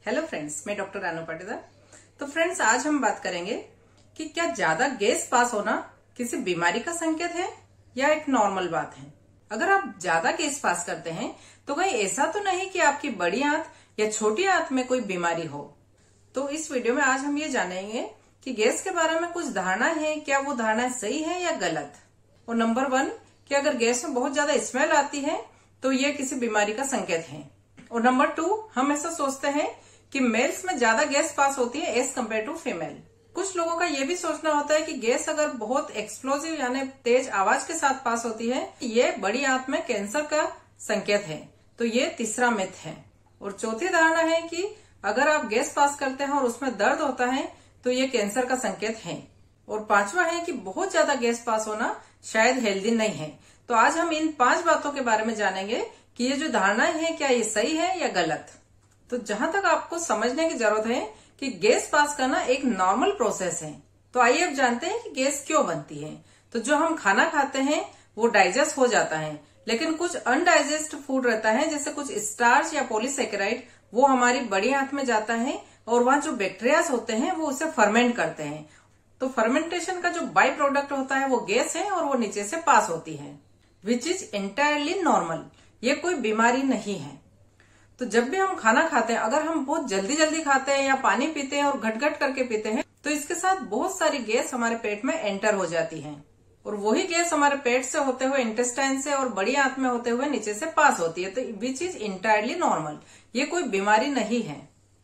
Hello friends, मैं doctor Ranu Patidar. तो friends, आज हम बात करेंगे कि क्या ज्यादा गैस पास होना किसी बीमारी का संकेत है या एक नॉर्मल बात है। अगर आप ज्यादा गैस पास करते हैं तो कहीं ऐसा तो नहीं कि आपकी बड़ी आंत या छोटी आंत में कोई बीमारी हो। तो इस वीडियो में आज हम ये जानेंगे कि गैस के बारे में कुछ धारणा है, क्या वो धारणा सही है या गलत। और नंबर 1 कि अगर गैस में बहुत ज्यादा स्मेल आती है तो ये किसी बीमारी का संकेत है। और नंबर 2, हम ऐसा सोचते हैं कि मेल्स में ज्यादा गैस पास होती है एज कम्पेयर टू फीमेल। कुछ लोगों का ये भी सोचना होता है कि गैस अगर बहुत एक्सप्लोजिव यानी तेज आवाज के साथ पास होती है, ये बड़ी आंत में कैंसर का संकेत है। तो ये तीसरा मिथ है। और चौथी धारणा है कि अगर आप गैस पास करते हैं और उसमें दर्द होता है तो ये कैंसर का संकेत है। और पांचवा है कि बहुत ज्यादा गैस पास होना शायद हेल्दी नहीं है। तो आज हम इन 5 बातों के बारे में जानेंगे कि ये जो धारणाएं हैं क्या ये सही है या गलत। तो जहां तक आपको समझने की जरूरत है कि गैस पास करना एक नॉर्मल प्रोसेस है। तो आइए अब जानते हैं कि गैस क्यों बनती है। तो जो हम खाना खाते हैं वो डाइजेस्ट हो जाता है, लेकिन कुछ अनडाइजेस्ट फूड रहता है जैसे कुछ स्टार्च या पॉलीसेकेराइड, वो हमारी बड़ी आंत में जाता है और वहां जो बैक्टीरियाज होते हैं वो उसे फर्मेंट करते हैं। तो फर्मेंटेशन का जो बाई प्रोडक्ट होता है वो गैस है और वो नीचे से पास होती है, विच इज एंटायरली नॉर्मल। ये कोई बीमारी नहीं है। तो जब भी हम खाना खाते हैं, अगर हम बहुत जल्दी जल्दी खाते हैं या पानी पीते हैं और घट घट करके पीते हैं तो इसके साथ बहुत सारी गैस हमारे पेट में एंटर हो जाती है। और वही गैस हमारे पेट से होते हुए इंटेस्टाइन से और बड़ी आंत में होते हुए नीचे से पास होती है। तो विच इज इंटायरली नॉर्मल, ये कोई बीमारी नहीं है।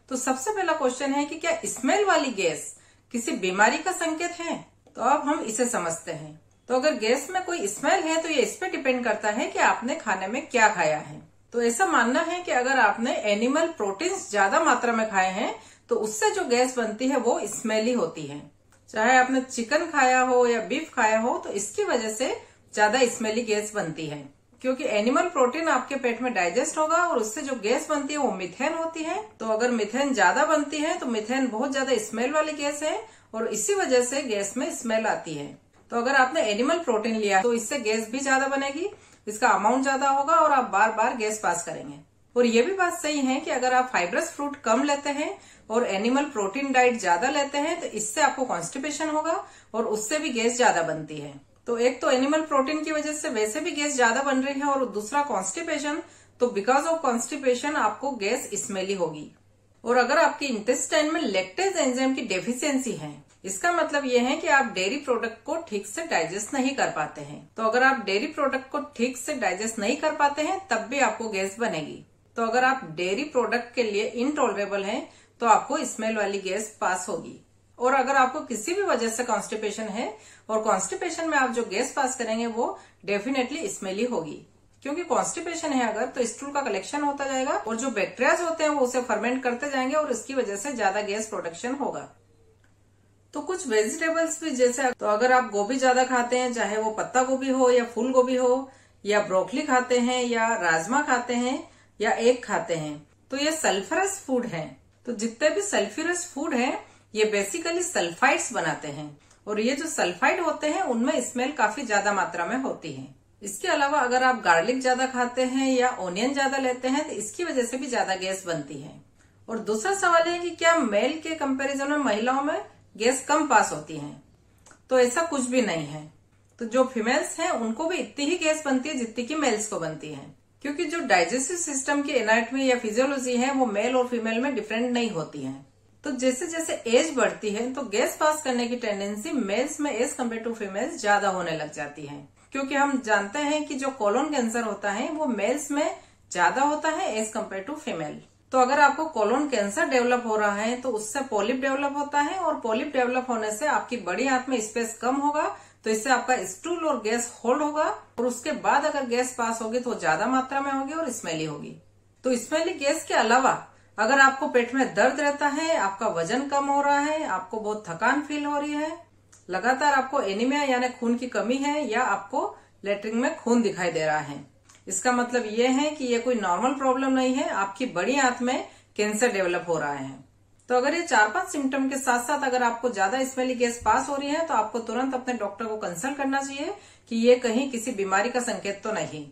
तो सबसे पहला क्वेश्चन है कि क्या स्मेल वाली गैस किसी बीमारी का संकेत है। तो अब हम इसे समझते हैं। तो अगर गैस में कोई स्मेल है तो ये इस पे डिपेंड करता है कि आपने खाने में क्या खाया है। तो ऐसा मानना है कि अगर आपने एनिमल प्रोटीन्स ज्यादा मात्रा में खाए हैं तो उससे जो गैस बनती है वो स्मेली होती है। चाहे आपने चिकन खाया हो या बीफ खाया हो तो इसकी वजह से ज्यादा स्मेली गैस बनती है, क्योंकि एनिमल प्रोटीन आपके पेट में डाइजेस्ट होगा और उससे जो गैस बनती है वो मीथेन होती है। तो अगर मीथेन ज्यादा बनती है तो मीथेन बहुत ज्यादा स्मेल वाली गैस है और इसी वजह से गैस में स्मेल आती है। तो अगर आपने एनिमल प्रोटीन लिया तो इससे गैस भी ज्यादा बनेगी, इसका अमाउंट ज्यादा होगा और आप बार बार गैस पास करेंगे। और ये भी बात सही है कि अगर आप फाइब्रस फ्रूट कम लेते हैं और एनिमल प्रोटीन डाइट ज्यादा लेते हैं तो इससे आपको कॉन्स्टिपेशन होगा और उससे भी गैस ज्यादा बनती है। तो एक तो एनिमल प्रोटीन की वजह से वैसे भी गैस ज्यादा बन रही है और दूसरा कॉन्स्टिपेशन। तो बिकॉज ऑफ कॉन्स्टिपेशन आपको गैस स्मेली होगी। और अगर आपके इंटेस्टाइन में लैक्टेज एंजाइम की डेफिशिएंसी है, इसका मतलब ये है कि आप डेयरी प्रोडक्ट को ठीक से डाइजेस्ट नहीं कर पाते हैं। तो अगर आप डेयरी प्रोडक्ट को ठीक से डाइजेस्ट नहीं कर पाते हैं तब भी आपको गैस बनेगी। तो अगर आप डेयरी प्रोडक्ट के लिए इनटॉलरेबल हैं तो आपको स्मेल वाली गैस पास होगी। और अगर आपको किसी भी वजह से कॉन्स्टिपेशन है और कॉन्स्टिपेशन में आप जो गैस पास करेंगे वो डेफिनेटली स्मेली होगी, क्योंकि कॉन्स्टिपेशन है अगर तो स्टूल का कलेक्शन होता जाएगा और जो बैक्टीरियाज होते हैं वो उसे फर्मेंट करते जाएंगे और इसकी वजह से ज्यादा गैस प्रोडक्शन होगा। तो कुछ वेजिटेबल्स भी, जैसे तो अगर आप गोभी ज्यादा खाते हैं, चाहे वो पत्ता गोभी हो या फूल गोभी हो, या ब्रोकली खाते हैं या राजमा खाते हैं या एग खाते हैं, तो ये सल्फरस फूड है। तो जितने भी सल्फ्यूरस फूड है ये बेसिकली सल्फाइड्स बनाते हैं और ये जो सल्फाइड होते हैं उनमें स्मेल काफी ज्यादा मात्रा में होती है। इसके अलावा अगर आप गार्लिक ज्यादा खाते हैं या ओनियन ज्यादा लेते हैं तो इसकी वजह से भी ज्यादा गैस बनती है। और दूसरा सवाल है कि क्या मेल के कंपैरिजन में महिलाओं में गैस कम पास होती है। तो ऐसा कुछ भी नहीं है। तो जो फीमेल्स हैं उनको भी इतनी ही गैस बनती है जितनी की मेल्स को बनती है, क्योंकि जो डाइजेस्टिव सिस्टम की एनाटॉमी या फिजियोलॉजी है वो मेल और फीमेल में डिफरेंट नहीं होती है। तो जैसे जैसे एज बढ़ती है तो गैस पास करने की टेंडेंसी मेल्स में एज कम्पेयर टू फीमेल्स ज्यादा होने लग जाती है, क्योंकि हम जानते हैं कि जो कोलोन कैंसर होता है वो मेल्स में ज्यादा होता है एज कम्पेयर टू फीमेल। तो अगर आपको कोलोन कैंसर डेवलप हो रहा है तो उससे पॉलिप डेवलप होता है और पॉलिप डेवलप होने से आपकी बड़ी आंत में स्पेस कम होगा, तो इससे आपका स्टूल और गैस होल्ड होगा और उसके बाद अगर गैस पास होगी तो ज्यादा मात्रा में होगी और स्मेली होगी। तो स्मेली गैस के अलावा अगर आपको पेट में दर्द रहता है, आपका वजन कम हो रहा है, आपको बहुत थकान फील हो रही है, लगातार आपको एनीमिया यानी खून की कमी है, या आपको लेटरिन में खून दिखाई दे रहा है, इसका मतलब ये है कि ये कोई नॉर्मल प्रॉब्लम नहीं है, आपकी बड़ी आंत में कैंसर डेवलप हो रहा है। तो अगर ये 4-5 सिम्टम के साथ साथ अगर आपको ज्यादा स्मेली गैस पास हो रही है तो आपको तुरंत अपने डॉक्टर को कंसल्ट करना चाहिए कि ये कहीं किसी बीमारी का संकेत तो नहीं।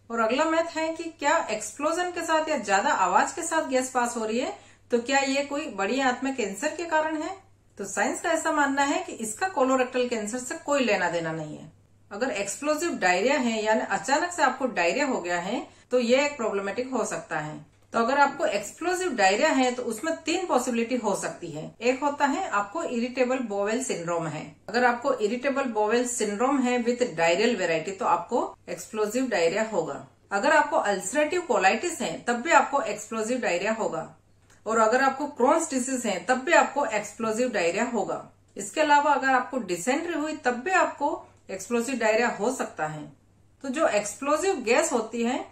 और अगला मैथ है कि क्या एक्सप्लोजन के साथ या ज्यादा आवाज के साथ गैस पास हो रही है तो क्या ये कोई बड़ी आंत में कैंसर के कारण है? तो साइंस का ऐसा मानना है कि इसका कोलोरेक्टल कैंसर से कोई लेना देना नहीं है। अगर एक्सप्लोसिव डायरिया है यानी अचानक से आपको डायरिया हो गया है तो ये एक प्रॉब्लमेटिक हो सकता है। तो अगर आपको एक्सप्लोसिव डायरिया है तो उसमें 3 पॉसिबिलिटी हो सकती है। एक होता है आपको इरिटेबल बोवेल सिंड्रोम है। अगर आपको इरिटेबल बोवेल सिंड्रोम है विथ डायरियल वेराइटी तो आपको एक्सप्लोसिव डायरिया होगा। अगर आपको अल्सरेटिव कोलाइटिस है तब भी आपको एक्सप्लोसिव डायरिया होगा। और अगर आपको क्रोन्स डिसीज है तब भी आपको एक्सप्लोसिव डायरिया होगा। इसके अलावा अगर आपको डिसेंट्री हुई तब भी आपको एक्सप्लोसिव डायरिया हो सकता है। तो जो एक्सप्लोसिव गैस होती है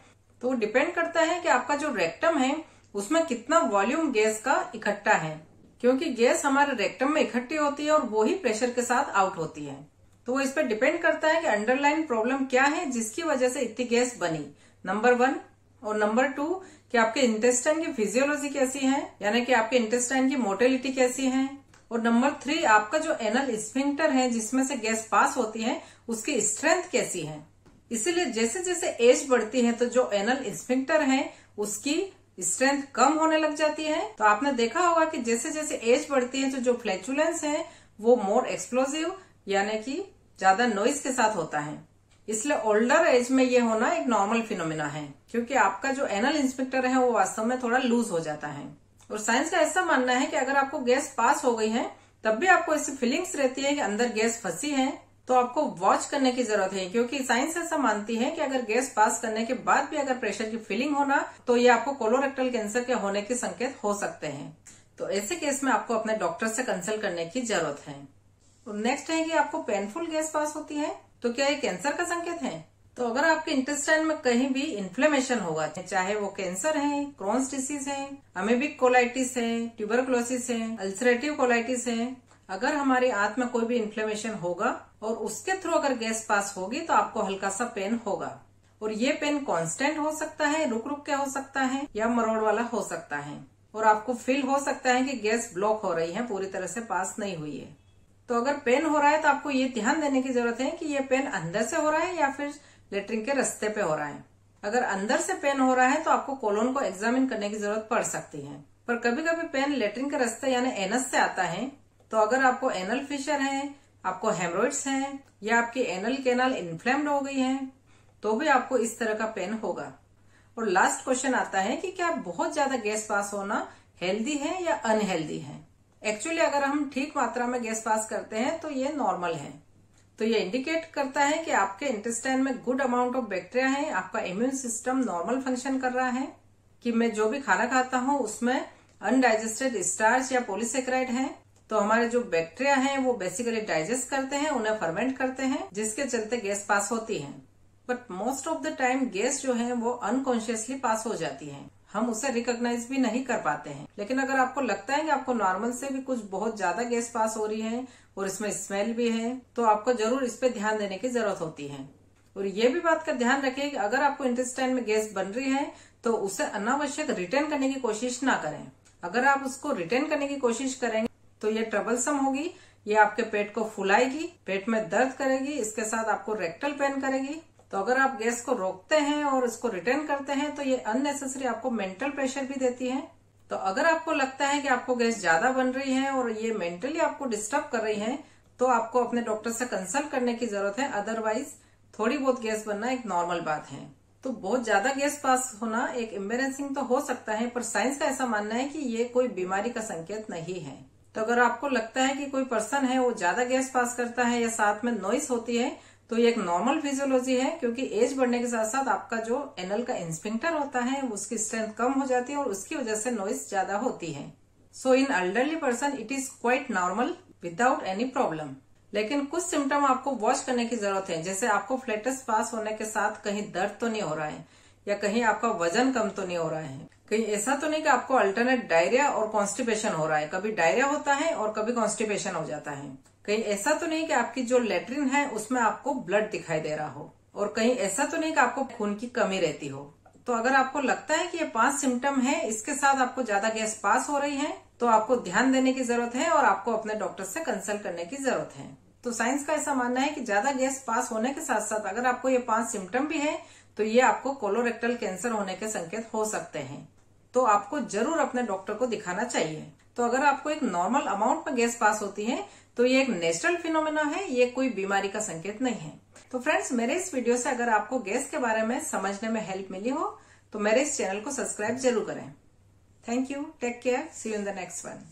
तो वो डिपेंड करता है कि आपका जो रेक्टम है उसमें कितना वॉल्यूम गैस का इकट्ठा है, क्योंकि गैस हमारे रेक्टम में इकट्ठी होती है और वो ही प्रेशर के साथ आउट होती है। तो वो इस पर डिपेंड करता है कि अंडरलाइन प्रॉब्लम क्या है जिसकी वजह से इतनी गैस बनी, नंबर 1। और नंबर 2 कि आपके इंटेस्टाइन की फिजियोलॉजी कैसी है, यानी कि आपके इंटेस्टाइन की मोटिलिटी कैसी है। और नंबर 3 आपका जो एनल स्फिंक्टर है जिसमें से गैस पास होती है उसकी स्ट्रेंथ कैसी है। इसीलिए जैसे जैसे एज बढ़ती है तो जो एनल स्फिंक्टर है उसकी स्ट्रेंथ कम होने लग जाती है। तो आपने देखा होगा कि जैसे जैसे एज बढ़ती है तो जो फ्लैचुलेंस है वो मोर एक्सप्लोसिव यानी कि ज्यादा नॉइज के साथ होता है। इसलिए ओल्डर एज में ये होना एक नॉर्मल फिनोमिना है, क्योंकि आपका जो एनल स्फिंक्टर है वो वास्तव में थोड़ा लूज हो जाता है। और साइंस का ऐसा मानना है कि अगर आपको गैस पास हो गई है तब भी आपको ऐसी फीलिंग्स रहती है कि अंदर गैस फंसी है, तो आपको वॉच करने की जरूरत है। क्योंकि साइंस ऐसा मानती है कि अगर गैस पास करने के बाद भी अगर प्रेशर की फीलिंग होना तो ये आपको कोलोरेक्टल कैंसर के होने के संकेत हो सकते हैं। तो ऐसे केस में आपको अपने डॉक्टर से कंसल्ट करने की जरूरत है। और नेक्स्ट है कि आपको पेनफुल गैस पास होती है तो क्या ये कैंसर का संकेत है? तो अगर आपके इंटेस्टाइन में कहीं भी इन्फ्लेमेशन होगा, चाहे वो कैंसर है, क्रोन्स डिसीज है, अमीबिक कोलाइटिस है, ट्यूबरकुलोसिस है, अल्सरेटिव कोलाइटिस है, अगर हमारी आंत में कोई भी इन्फ्लेमेशन होगा और उसके थ्रू अगर गैस पास होगी तो आपको हल्का सा पेन होगा। और ये पेन कांस्टेंट हो सकता है, रुक रुक के हो सकता है या मरोड़ वाला हो सकता है। और आपको फील हो सकता है कि गैस ब्लॉक हो रही है, पूरी तरह से पास नहीं हुई है। तो अगर पेन हो रहा है तो आपको ये ध्यान देने की जरूरत है कि ये पेन अंदर से हो रहा है या फिर लेटरिन के रास्ते पे हो रहा है। अगर अंदर से पेन हो रहा है तो आपको कोलोन को एग्जामिन करने की जरूरत पड़ सकती है। पर कभी कभी पेन लेटरिन के रास्ते यानी एनस से आता है। तो अगर आपको एनल फिशर है, आपको हेमरोइड्स हैं या आपकी एनल कैनाल इन्फ्लेम्ड हो गई है तो भी आपको इस तरह का पेन होगा। और लास्ट क्वेश्चन आता है कि क्या बहुत ज्यादा गैस पास होना हेल्दी है या अनहेल्दी है? एक्चुअली अगर हम ठीक मात्रा में गैस पास करते हैं तो ये नॉर्मल है। तो ये इंडिकेट करता है कि आपके इंटेस्टाइन में गुड अमाउंट ऑफ बैक्टीरिया है, आपका इम्यून सिस्टम नॉर्मल फंक्शन कर रहा है, कि मैं जो भी खाना खाता हूँ उसमें अनडाइजेस्टेड स्टार्च या पॉलीसेकेराइड है। तो हमारे जो बैक्टीरिया हैं वो बेसिकली डाइजेस्ट करते हैं, उन्हें फर्मेंट करते हैं, जिसके चलते गैस पास होती है। But most of the time gas जो है वो अनकॉन्शियसली पास हो जाती है, हम उसे रिकॉग्नाइज भी नहीं कर पाते हैं। लेकिन अगर आपको लगता है कि आपको नॉर्मल से भी कुछ बहुत ज्यादा गैस पास हो रही है और इसमें स्मेल भी है तो आपको जरूर इस पे ध्यान देने की जरूरत होती है। और ये भी बात का ध्यान रखें कि अगर आपको इंटेस्टाइन में गैस बन रही है तो उसे अनावश्यक रिटेन करने की कोशिश ना करें। अगर आप उसको रिटेन करने की कोशिश करेंगे तो ये ट्रबलसम होगी, ये आपके पेट को फुलाएगी, पेट में दर्द करेगी, इसके साथ आपको रेक्टल पेन करेगी। तो अगर आप गैस को रोकते हैं और इसको रिटेन करते हैं तो ये अननेसेसरी आपको मेंटल प्रेशर भी देती है। तो अगर आपको लगता है कि आपको गैस ज्यादा बन रही है और ये मेंटली आपको डिस्टर्ब कर रही है तो आपको अपने डॉक्टर से कंसल्ट करने की जरूरत है। अदरवाइज थोड़ी बहुत गैस बनना एक नॉर्मल बात है। तो बहुत ज्यादा गैस पास होना एक एम्बेरेसिंग तो हो सकता है, पर साइंस का ऐसा मानना है कि ये कोई बीमारी का संकेत नहीं है। तो अगर आपको लगता है कि कोई पर्सन है वो ज्यादा गैस पास करता है या साथ में नॉइस होती है तो ये एक नॉर्मल फिजियोलॉजी है, क्योंकि एज बढ़ने के साथ साथ आपका जो एनल का इंस्फिंक्टर होता है उसकी स्ट्रेंथ कम हो जाती है और उसकी वजह से नॉइस ज्यादा होती है। So in elderly person it is quite normal without any problem. लेकिन कुछ सिम्टम आपको वॉच करने की जरूरत है, जैसे आपको फ्लैटस पास होने के साथ कहीं दर्द तो नहीं हो रहा है या कहीं आपका वजन कम तो नहीं हो रहा है, कहीं ऐसा तो नहीं कि आपको अल्टरनेट डायरिया और कॉन्स्टिपेशन हो रहा है, कभी डायरिया होता है और कभी कॉन्स्टिपेशन हो जाता है, कहीं ऐसा तो नहीं कि आपकी जो लेट्रिन है उसमें आपको ब्लड दिखाई दे रहा हो, और कहीं ऐसा तो नहीं कि आपको खून की कमी रहती हो। तो अगर आपको लगता है कि ये 5 सिम्टम है, इसके साथ आपको ज्यादा गैस पास हो रही है तो आपको ध्यान देने की जरूरत है और आपको अपने डॉक्टर से कंसल्ट करने की जरूरत है। तो साइंस का ऐसा मानना है कि ज्यादा गैस पास होने के साथ साथ अगर आपको ये 5 सिम्टम भी है तो ये आपको कोलोरेक्टल कैंसर होने के संकेत हो सकते हैं। तो आपको जरूर अपने डॉक्टर को दिखाना चाहिए। तो अगर आपको एक नॉर्मल अमाउंट में गैस पास होती है तो ये एक नेचुरल फिनोमेना है, ये कोई बीमारी का संकेत नहीं है। तो फ्रेंड्स, मेरे इस वीडियो से अगर आपको गैस के बारे में समझने में हेल्प मिली हो तो मेरे इस चैनल को सब्सक्राइब जरूर करें। Thank you, take care, see you in the next one.